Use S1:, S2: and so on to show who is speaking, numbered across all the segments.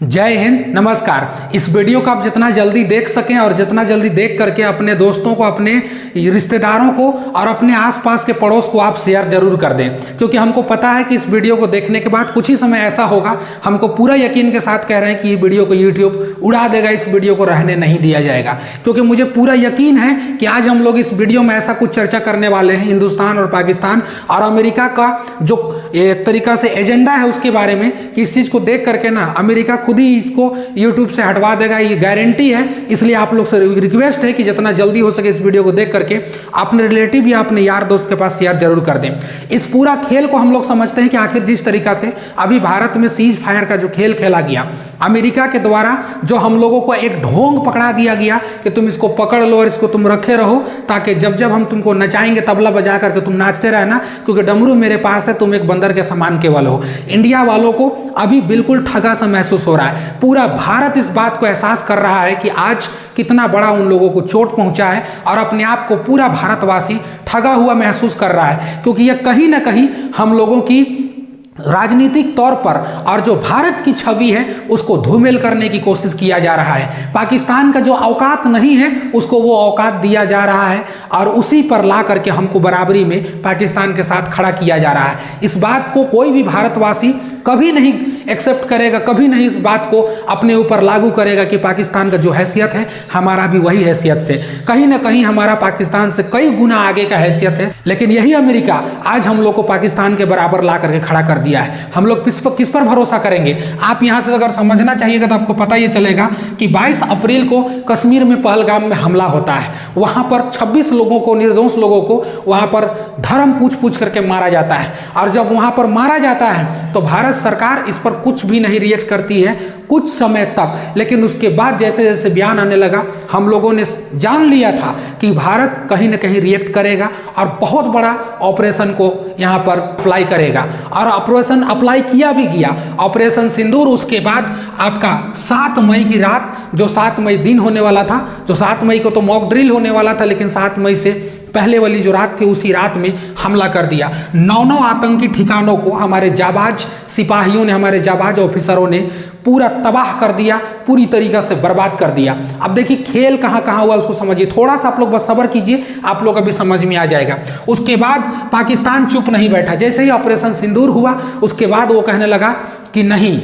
S1: जय हिंद, नमस्कार। इस वीडियो को आप जितना जल्दी देख सकें और जितना जल्दी देख करके अपने दोस्तों को, अपने रिश्तेदारों को और अपने आसपास के पड़ोस को आप शेयर जरूर कर दें, क्योंकि हमको पता है कि इस वीडियो को देखने के बाद कुछ ही समय ऐसा होगा, हमको पूरा यकीन के साथ कह रहे हैं कि ये वीडियो को यूट्यूब उड़ा देगा, इस वीडियो को रहने नहीं दिया जाएगा। क्योंकि मुझे पूरा यकीन है कि आज हम लोग इस वीडियो में ऐसा कुछ चर्चा करने वाले हैं हिंदुस्तान और पाकिस्तान और अमेरिका का जो एक तरीका से एजेंडा है उसके बारे में, कि इस चीज़ को देख करके ना अमेरिका खुद ही इसको यूट्यूब से हटवा देगा, ये गारंटी है। इसलिए आप लोग से रिक्वेस्ट है कि जितना जल्दी हो सके इस वीडियो को देख करके अपने रिलेटिव या अपने यार दोस्त के पास शेयर जरूर कर दें। इस पूरा खेल को हम लोग समझते हैं कि आखिर जिस तरीका से अभी भारत में सीज फायर का जो खेल खेला गया अमेरिका के द्वारा, जो हम लोगों को एक ढोंग पकड़ा दिया गया कि तुम इसको पकड़ लो और इसको तुम रखे रहो, ताकि जब जब हम तुमको नचाएंगे तबला बजा करके तुम नाचते रहना, क्योंकि डमरू मेरे पास है, तुम एक बंदर के समान केवल हो। इंडिया वालों को अभी बिल्कुल ठगा सा महसूस हो रहा है। पूरा भारत इस बात को एहसास कर रहा है कि आज कितना बड़ा उन लोगों को चोट पहुंचा है और अपने आप को पूरा भारतवासी ठगा हुआ महसूस कर रहा है, क्योंकि यह कहीं ना कहीं हम लोगों की राजनीतिक तौर पर और जो भारत की छवि है उसको धूमिल करने की कोशिश किया जा रहा है। पाकिस्तान का जो औकात नहीं है उसको वो औकात दिया जा रहा है और उसी पर ला करके हमको बराबरी में पाकिस्तान के साथ खड़ा किया जा रहा है। इस बात को कोई भी भारतवासी कभी नहीं एक्सेप्ट करेगा, कभी नहीं इस बात को अपने ऊपर लागू करेगा कि पाकिस्तान का जो हैसियत है हमारा भी वही हैसियत से, कहीं ना कहीं हमारा पाकिस्तान से कई गुना आगे का हैसियत है। लेकिन यही अमेरिका आज हम लोग को पाकिस्तान के बराबर ला करके खड़ा कर दिया है। हम लोग किस पर भरोसा करेंगे? आप यहाँ से अगर समझना चाहिएगा तो आपको पता ये चलेगा कि 22 अप्रैल को कश्मीर में पहलगाम में हमला होता है। वहाँ पर 26 लोगों को, निर्दोष लोगों को वहाँ पर धर्म पूछ करके मारा जाता है, और जब वहाँ पर मारा जाता है तो भारत सरकार इस पर कुछ भी नहीं रिएक्ट करती है कुछ समय तक। लेकिन उसके बाद जैसे जैसे बयान आने लगा, हम लोगों ने जान लिया था कि भारत कहीं ना कहीं रिएक्ट करेगा और बहुत बड़ा ऑपरेशन को यहाँ पर अप्लाई करेगा, और ऑपरेशन अप्लाई किया भी गया, ऑपरेशन सिंदूर। उसके बाद आपका 7 मई की रात, जो 7 मई दिन होने वाला था, जो 7 मई को तो मॉक ड्रिल होने वाला था, लेकिन 7 मई से पहले वाली जो रात थी उसी रात में हमला कर दिया। 9 आतंकी ठिकानों को हमारे जाबाज सिपाहियों ने, हमारे जाबाज ऑफिसरों ने पूरा तबाह कर दिया, पूरी तरीक़ा से बर्बाद कर दिया। अब देखिए खेल कहाँ कहाँ हुआ उसको समझिए, थोड़ा सा आप लोग बस सब्र कीजिए, आप लोग अभी समझ में आ जाएगा। उसके बाद पाकिस्तान चुप नहीं बैठा। जैसे ही ऑपरेशन सिंदूर हुआ उसके बाद वो कहने लगा कि नहीं,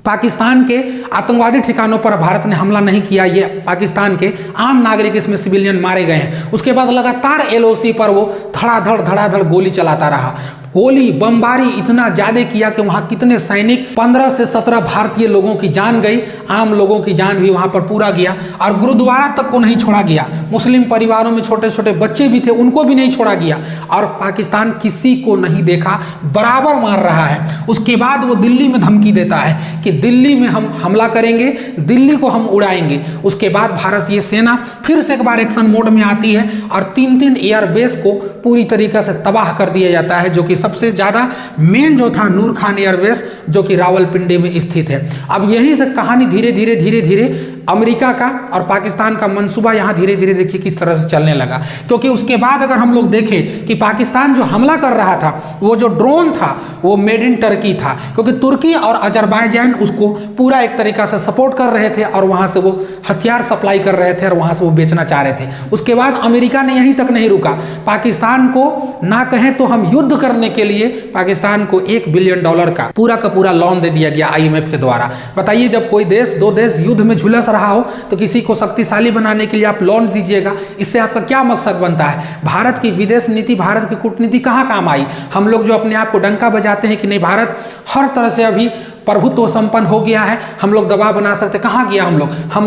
S1: पाकिस्तान के आतंकवादी ठिकानों पर भारत ने हमला नहीं किया, ये पाकिस्तान के आम नागरिक इसमें सिविलियन मारे गए हैं। उसके बाद लगातार LOC पर वो धड़ाधड़ गोली चलाता रहा। गोली बमबारी इतना ज़्यादा किया कि वहाँ कितने सैनिक, 15 से 17 भारतीय लोगों की जान गई, आम लोगों की जान भी वहाँ पर पूरा गया, और गुरुद्वारा तक को नहीं छोड़ा गया। मुस्लिम परिवारों में छोटे छोटे बच्चे भी थे, उनको भी नहीं छोड़ा गया, और पाकिस्तान किसी को नहीं देखा, बराबर मार रहा है। उसके बाद वो दिल्ली में धमकी देता है कि दिल्ली में हम हमला करेंगे, दिल्ली को हम उड़ाएंगे। उसके बाद भारतीय सेना फिर से एक बार एक्शन मोड में आती है और 3 एयरबेस को पूरी तरीके से तबाह कर दिया जाता है, जो कि सबसे ज़्यादा मेन जो था नूर खान एयरबेस, जो कि रावलपिंडी में स्थित है। अब यहीं से कहानी धीरे धीरे अमेरिका का और पाकिस्तान का मंसूबा यहाँ धीरे धीरे देखिए किस तरह से चलने लगा। क्योंकि उसके बाद अगर हम लोग देखें कि पाकिस्तान जो हमला कर रहा था, वो जो ड्रोन था वो मेड इन टर्की था, क्योंकि तुर्की और अजरबैजान उसको पूरा एक तरीका से सपोर्ट कर रहे थे और वहाँ से वो हथियार सप्लाई कर रहे थे और वहाँ से वो बेचना चाह रहे थे। उसके बाद अमेरिका ने यहीं तक नहीं रुका, पाकिस्तान को ना कहें तो हम युद्ध करने के लिए पाकिस्तान को $1 बिलियन का पूरा लोन दे दिया गया IMF के द्वारा। बताइए, जब कोई देश, 2 देश युद्ध में झुलस रहा हो तो किसी को शक्तिशाली बनाने के लिए आप लोन दीजिएगा, इससे आपका क्या मकसद बनता है? भारत की विदेश नीति, भारत की कूटनीति कहाँ काम आई? हम लोग जो अपने आप को डंका बजाते हैं कि नहीं भारत हर तरह से अभी प्रभुत्व संपन्न हो गया है, हम लोग दबाव बना सकते, कहाँ गया हम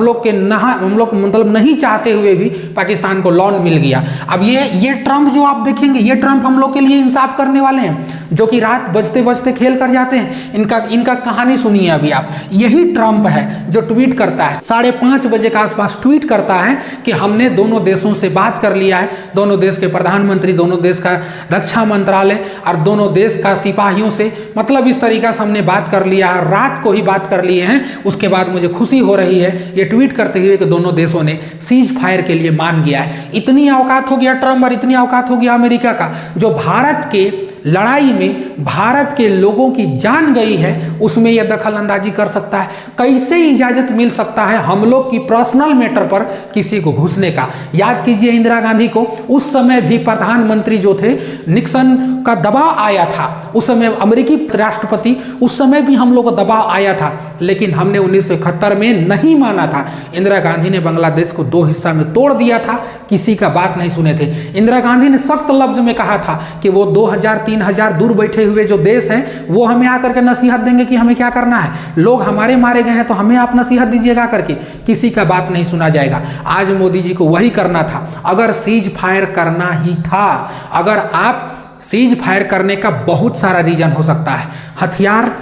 S1: लोग मतलब नहीं चाहते हुए भी पाकिस्तान को लोन मिल गया। अब ये ट्रम्प जो आप देखेंगे, ये ट्रम्प हम लोग के लिए इंसाफ करने वाले हैं, जो कि रात बजते बजते खेल कर जाते हैं। इनका कहानी सुनिए अभी आप। यही ट्रम्प है जो ट्वीट करता है 5:30 बजे के आसपास, ट्वीट करता है कि हमने दोनों देशों से बात कर लिया है, दोनों देश के प्रधानमंत्री, दोनों देश का रक्षा मंत्रालय और दोनों देश का सिपाहियों से, मतलब इस तरीका से हमने बात कर लिया है, रात को ही बात कर लिए हैं। उसके बाद मुझे खुशी हो रही है ये ट्वीट करते हुए कि दोनों देशों ने सीज फायर के लिए मान गया है। इतनी औकात हो गया ट्रम्प और इतनी औकात हो गया अमेरिका का, जो भारत के लड़ाई में भारत के लोगों की जान गई है उसमें यह दखल अंदाजी कर सकता है? कैसे इजाजत मिल सकता है हम लोग की पर्सनल मैटर पर किसी को घुसने का? याद कीजिए इंदिरा गांधी को उस समय भी प्रधानमंत्री जो थे निक्सन का दबाव आया था, उस समय अमेरिकी राष्ट्रपति, उस समय भी हम लोग को दबाव आया था, लेकिन हमने 1971 में नहीं माना था। इंदिरा गांधी ने बांग्लादेश को 2 हिस्सा में तोड़ दिया था, किसी का बात नहीं सुने थे। इंदिरा गांधी ने सख्त लफ्ज में कहा था कि वो 2000-3000 दूर बैठे हुए जो देश हैं वो हमें आकर के नसीहत देंगे कि हमें क्या करना है, लोग हमारे मारे गए हैं तो हमें आप नसीहत दीजिएगा करके, किसी का बात नहीं सुना जाएगा। आज मोदी जी को वही करना था। अगर सीज फायर करना ही था, अगर आप सीज फायर करने का बहुत सारा रीजन हो सकता है, हथियार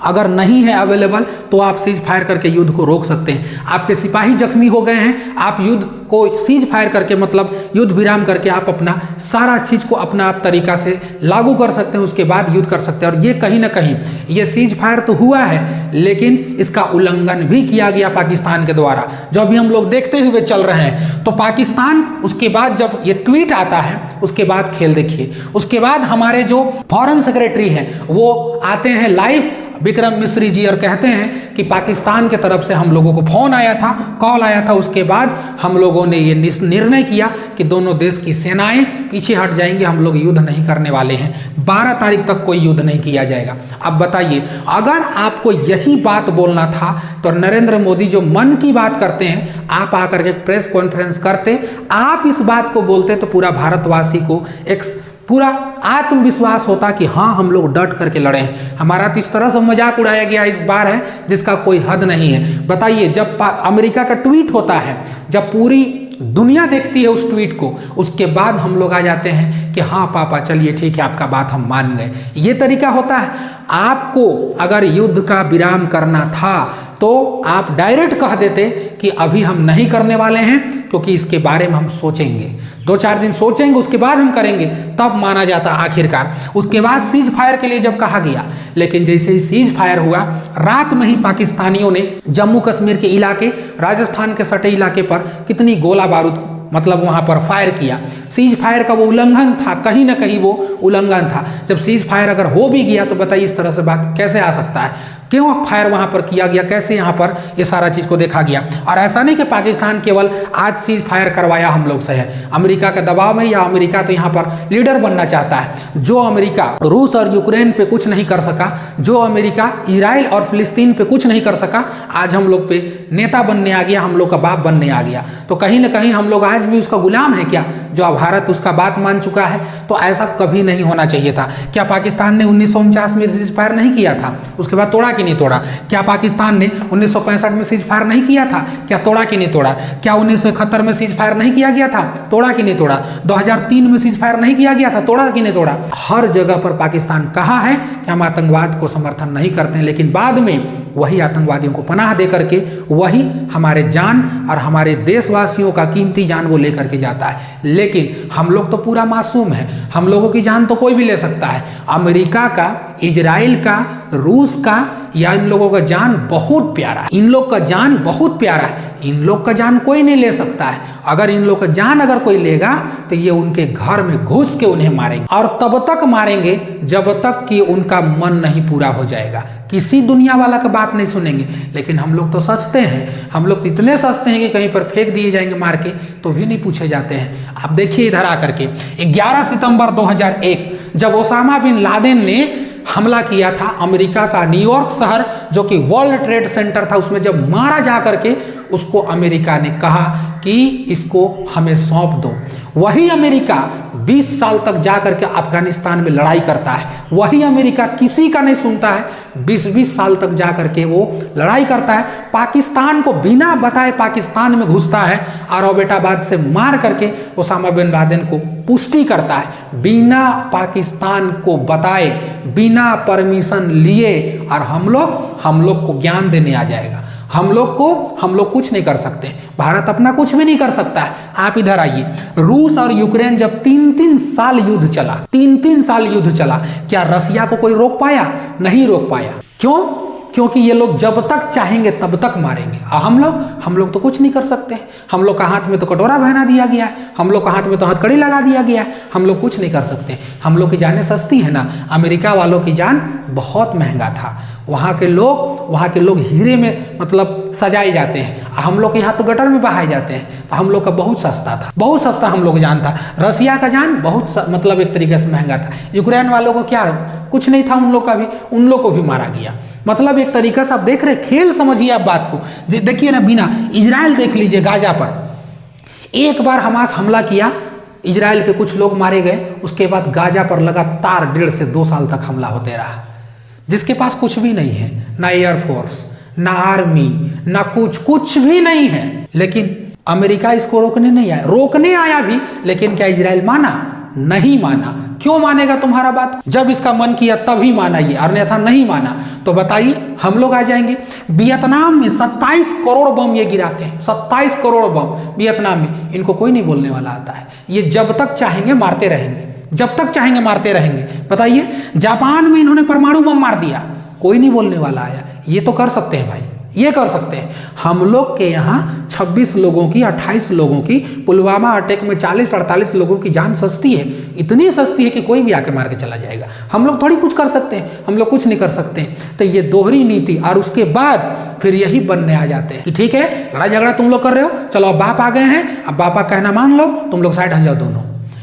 S1: अगर नहीं है अवेलेबल तो आप सीज फायर करके युद्ध को रोक सकते हैं। आपके सिपाही जख्मी हो गए हैं, आप युद्ध को सीज फायर करके मतलब युद्ध विराम करके आप अपना सारा चीज़ को अपना आप तरीका से लागू कर सकते हैं, उसके बाद युद्ध कर सकते हैं। और ये कहीं ना कहीं ये सीज फायर तो हुआ है, लेकिन इसका उल्लंघन भी किया गया पाकिस्तान के द्वारा, जो अभी हम लोग देखते हुए चल रहे हैं। तो पाकिस्तान उसके बाद जब ये ट्वीट आता है उसके बाद खेल देखिए, उसके बाद हमारे जो फॉरेन सेक्रेटरी हैं वो आते हैं लाइव, विक्रम मिश्री जी, और कहते हैं कि पाकिस्तान के तरफ से हम लोगों को फोन आया था, कॉल आया था, उसके बाद हम लोगों ने ये निर्णय किया कि दोनों देश की सेनाएं पीछे हट जाएंगे, हम लोग युद्ध नहीं करने वाले हैं, 12 तारीख तक कोई युद्ध नहीं किया जाएगा। अब बताइए, अगर आपको यही बात बोलना था तो नरेंद्र मोदी जो मन की बात करते हैं, आप आकर के प्रेस कॉन्फ्रेंस करते, आप इस बात को बोलते तो पूरा भारतवासी को एक पूरा आत्मविश्वास होता कि हाँ हम लोग डट करके लड़े हैं। हमारा तो इस तरह से मजाक उड़ाया गया इस बार है जिसका कोई हद नहीं है। बताइए, जब अमेरिका का ट्वीट होता है, जब पूरी दुनिया देखती है उस ट्वीट को, उसके बाद हम लोग आ जाते हैं कि हाँ पापा चलिए ठीक है आपका बात हम मान गए। ये तरीका होता है। आपको अगर युद्ध का विराम करना था तो आप डायरेक्ट कह देते कि अभी हम नहीं करने वाले हैं क्योंकि इसके बारे में हम सोचेंगे, 2-4 दिन सोचेंगे उसके बाद हम करेंगे, तब माना जाता आखिरकार। उसके बाद सीज फायर के लिए जब कहा गया, लेकिन जैसे ही सीज फायर हुआ, रात में ही पाकिस्तानियों ने जम्मू कश्मीर के इलाके, राजस्थान के सटे इलाके पर कितनी गोला बारूद मतलब वहां पर फायर किया। सीज फायर का वो उल्लंघन था, कहीं ना कहीं वो उल्लंघन था। जब सीज फायर अगर हो भी गया तो बताइए इस तरह से बात कैसे आ सकता है, क्यों फायर वहां पर किया गया, कैसे यहाँ पर ये सारा चीज को देखा गया। और ऐसा नहीं कि पाकिस्तान केवल आज सीज फायर करवाया हम लोग से है, अमेरिका के दबाव में, या अमेरिका तो यहाँ पर लीडर बनना चाहता है। जो अमेरिका रूस और यूक्रेन पे कुछ नहीं कर सका, जो अमेरिका इजराइल और फिलिस्तीन पे कुछ नहीं कर सका, आज हम लोग पे नेता बनने आ गया, हम लोग का बाप बनने आ गया। तो कहीं ना कहीं हम लोग आज भी उसका गुलाम है क्या, जो भारत उसका बात मान चुका है। तो ऐसा कभी नहीं होना चाहिए था। क्या पाकिस्तान ने 1949 में सीज फायर नहीं किया था, उसके बाद तोड़ा कि नहीं तोड़ा? क्या पाकिस्तान ने 1965 में सीज फायर नहीं किया था, क्या तोड़ा कि नहीं तोड़ा? क्या 1971 में सीज फायर नहीं किया गया था, तोड़ा कि नहीं तोड़ा? 2003 में सीज फायर नहीं किया गया था, तोड़ा कि नहीं तोड़ा? हर जगह पर पाकिस्तान कहा है कि हम आतंकवाद को समर्थन नहीं करते हैं, लेकिन बाद में वही आतंकवादियों को पनाह दे करके वही हमारे जान और हमारे देशवासियों का कीमती जान वो लेकर के जाता है। लेकिन हम लोग तो पूरा मासूम है, हम लोगों की जान तो कोई भी ले सकता है। अमेरिका का, इजराइल का, रूस का, या इन लोगों का जान बहुत प्यारा है, इन लोग का जान बहुत प्यारा है, इन लोग का जान कोई नहीं ले सकता है। अगर इन लोग का जान अगर कोई लेगा तो ये उनके घर में घुस के उन्हें मारेंगे, और तब तक मारेंगे जब तक कि उनका मन नहीं पूरा हो जाएगा। किसी दुनिया वाला का बात नहीं सुनेंगे। लेकिन हम लोग तो सस्ते हैं, हम लोग इतने सस्ते हैं कि कहीं पर फेंक दिए जाएंगे मार के तो भी नहीं पूछे जाते हैं। आप देखिए इधर आकर के 11 सितंबर 2001 जब ओसामा बिन लादेन ने हमला किया था अमेरिका का न्यूयॉर्क शहर जो कि वर्ल्ड ट्रेड सेंटर था, उसमें जब मारा जा करके उसको अमेरिका ने कहा कि इसको हमें सौंप दो। वही अमेरिका 20 साल तक जा करके अफगानिस्तान में लड़ाई करता है, वही अमेरिका किसी का नहीं सुनता है, 20-20 साल तक जा करके वो लड़ाई करता है, पाकिस्तान को बिना बताए पाकिस्तान में घुसता है और अबेटाबाद से मार करके ओसामा बिन लादेन को पुष्टि करता है, बिना पाकिस्तान को बताए, बिना परमिशन लिए। और हम लोग को ज्ञान देने आ जाएगा। हम लोग कुछ नहीं कर सकते, भारत अपना कुछ भी नहीं कर सकता है। आप इधर आइए, रूस और यूक्रेन जब 3-3 साल युद्ध चला, 3-3 साल युद्ध चला, क्या रसिया को कोई रोक पाया? नहीं रोक पाया। क्यों? क्योंकि ये लोग जब तक चाहेंगे तब तक मारेंगे। और हम लोग तो कुछ नहीं कर सकते। हम लोग का हाथ में तो कटोरा पहना दिया गया है, हम लोग का हाथ में तो हथकड़ी लगा दिया गया है, हम लोग कुछ नहीं कर सकते। हम लोग की जानें सस्ती है ना, अमेरिका वालों की जान बहुत महंगा था। वहाँ के लोग हीरे में मतलब सजाए जाते हैं, हम लोग के यहाँ तो गटर में बहाए जाते हैं। तो हम लोग का बहुत सस्ता था, बहुत सस्ता हम लोग जान था। रसिया का जान बहुत मतलब एक तरीके से महंगा था। यूक्रेन वालों को क्या कुछ नहीं था, उन लोग का भी, उन लोग को भी मारा गया। मतलब एक तरीका से आप देख रहे, खेल समझिए आप बात को। देखिए ना, बिना इजराइल देख लीजिए, गाजा पर एक बार हमास हमला किया, इजराइल के कुछ लोग मारे गए, उसके बाद गाजा पर लगातार 1.5 से 2 साल तक हमला होते रहा। जिसके पास कुछ भी नहीं है, ना एयरफोर्स, ना आर्मी, ना कुछ भी नहीं है, लेकिन अमेरिका इसको रोकने आया भी, लेकिन क्या इजराइल माना? नहीं माना। क्यों मानेगा तुम्हारा बात? जब इसका मन किया तभी माना ये, अन्यथा नहीं माना। तो बताइए, हम लोग आ जाएंगे। वियतनाम में 27 करोड़ बम ये गिराते हैं, 27 करोड़ बम वियतनाम में। इनको कोई नहीं बोलने वाला आता है। ये जब तक चाहेंगे मारते रहेंगे, जब तक चाहेंगे मारते रहेंगे। बताइए, जापान में इन्होंने परमाणु बम मार दिया, कोई नहीं बोलने वाला आया। ये तो कर सकते हैं भाई, ये कर सकते हैं। हम लोग के यहाँ 26 लोगों की, 28 लोगों की, पुलवामा अटैक में 40-48 लोगों की जान सस्ती है, इतनी सस्ती है कि कोई भी आके मार के चला जाएगा। हम लोग थोड़ी कुछ कर सकते हैं, हम लोग कुछ नहीं कर सकते। तो ये दोहरी नीति, और उसके बाद फिर यही बनने आ जाते हैं कि ठीक है, लड़ाई झगड़ा तुम लोग कर रहे हो, चलो अब बाप आ गए हैं, अब बाप का कहना मान लो, तुम लोग साइड हो जाओ दोनों।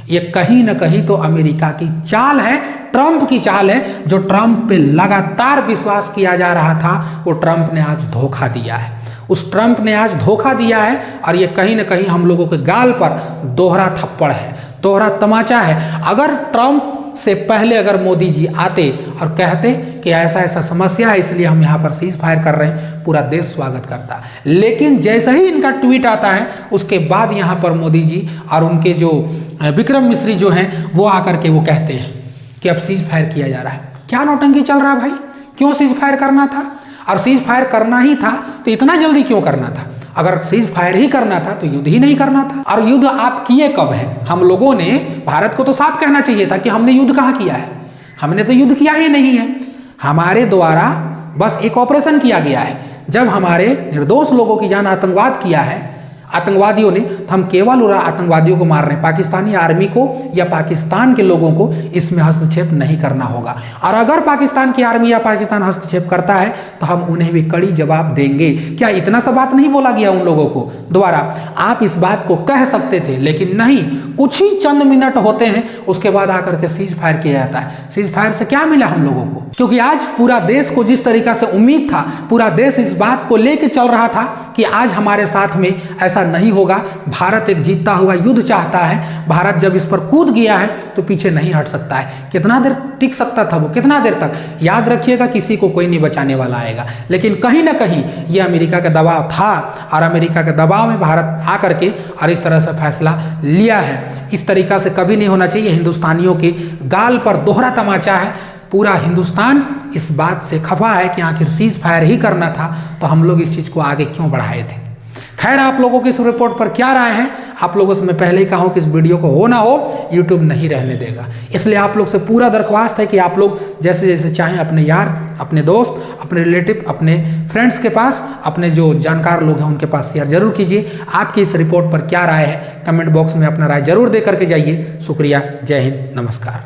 S1: ये कहीं ना कहीं तो अमेरिका की चाल है, ट्रंप की चाल है। जो ट्रंप पे लगातार विश्वास किया जा रहा था, वो ट्रंप ने आज धोखा दिया है। उस ट्रंप ने आज धोखा दिया है, और ये कहीं ना कहीं हम लोगों के गाल पर दोहरा थप्पड़ है, दोहरा तमाचा है। अगर ट्रंप से पहले अगर मोदी जी आते और कहते कि ऐसा ऐसा समस्या है, इसलिए हम यहाँ पर सीज फायर कर रहे हैं, पूरा देश स्वागत करता। लेकिन जैसे ही इनका ट्वीट आता है, उसके बाद यहाँ पर मोदी जी और उनके जो विक्रम मिश्री जो हैं, वो आकर के वो कहते हैं कि अब सीज फायर किया जा रहा है। क्या नौटंकी चल रहा है भाई? क्यों सीज फायर करना था? और सीज फायर करना ही था तो इतना जल्दी क्यों करना था? अगर सीज फायर ही करना था तो युद्ध ही नहीं करना था। और युद्ध आप किए कब है? हम लोगों ने, भारत को तो साफ कहना चाहिए था कि हमने युद्ध कहाँ किया है, हमने तो युद्ध किया ही नहीं है। हमारे द्वारा बस एक ऑपरेशन किया गया है। जब हमारे निर्दोष लोगों की जान आतंकवाद किया है आतंकवादियों ने, तो हम केवल आतंकवादियों को मार रहे हैं। पाकिस्तानी आर्मी को या पाकिस्तान के लोगों को इसमें हस्तक्षेप नहीं करना होगा। और अगर पाकिस्तान की आर्मी या पाकिस्तान हस्तक्षेप करता है तो हम उन्हें भी कड़ी जवाब देंगे। क्या इतना सा बात नहीं बोला गया उन लोगों को द्वारा? आप इस बात को कह सकते थे, लेकिन नहीं, कुछ ही चंद मिनट होते हैं, उसके बाद आकर के सीज फायर किया जाता है। सीज फायर से क्या मिला हम लोगों को? क्योंकि आज पूरा देश को जिस तरीका से उम्मीद था, पूरा देश इस बात को लेकर चल रहा था कि आज हमारे साथ में ऐसा नहीं होगा, भारत एक जीतता हुआ युद्ध चाहता है, भारत जब इस पर कूद गया है तो पीछे नहीं हट सकता है। कितना देर टिक सकता था वो? कितना देर तक? याद रखिएगा, किसी को कोई नहीं बचाने वाला आएगा। लेकिन कहीं ना कहीं ये अमेरिका का दबाव था, और अमेरिका के दबाव में भारत आकर के और इस तरह से फैसला लिया है। इस तरीका से कभी नहीं होना चाहिए। हिंदुस्तानियों के गाल पर दोहरा तमाचा है। पूरा हिंदुस्तान इस बात से खफा है कि आखिर सीज फायर ही करना था, तो हम लोग इस चीज़ को आगे क्यों बढ़ाए थे। खैर, आप लोगों की इस रिपोर्ट पर क्या राय है? आप लोगों से मैं पहले ही कहा हूं कि इस वीडियो को हो ना हो, यूट्यूब नहीं रहने देगा। इसलिए आप लोग से पूरा दरख्वास्त है कि आप लोग जैसे जैसे चाहें अपने यार, अपने दोस्त, अपने रिलेटिव, अपने फ्रेंड्स के पास, अपने जो जानकार लोग हैं उनके पास शेयर जरूर कीजिए। आपकी इस रिपोर्ट पर क्या राय है? कमेंट बॉक्स में अपना राय जरूर दे करके जाइए। शुक्रिया, जय हिंद, नमस्कार।